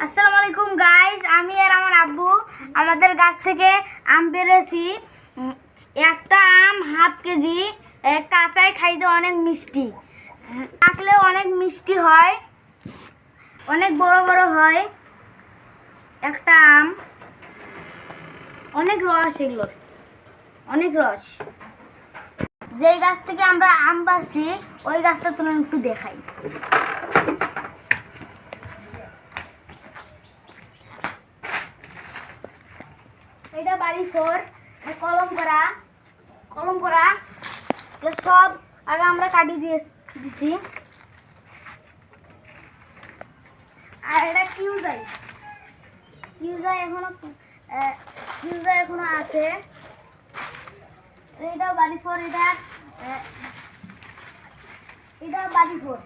আসসালামু আলাইকুম গাইস, আমি আর আমার আব্বু আমাদের গাছ থেকে আম পেড়েছি। একটা আম হাফ কেজি। কাঁচায় খাইতে অনেক মিষ্টি, পাকলেও অনেক মিষ্টি হয়, অনেক বড় বড় হয়। একটা আম অনেক রস, এগুলোর অনেক রস। যেই গাছ থেকে আমরা আম পাচ্ছি ওই গাছটা তোমার একটু দেখাই। এটা বাড়ি ফোর, কলম করা সব আগে আমরা কাটিয়ে দিছি। আর এটা কিউজাই এখনো আছে। এটাও বাড়ি ফোর, এটা বাড়ি ফোর।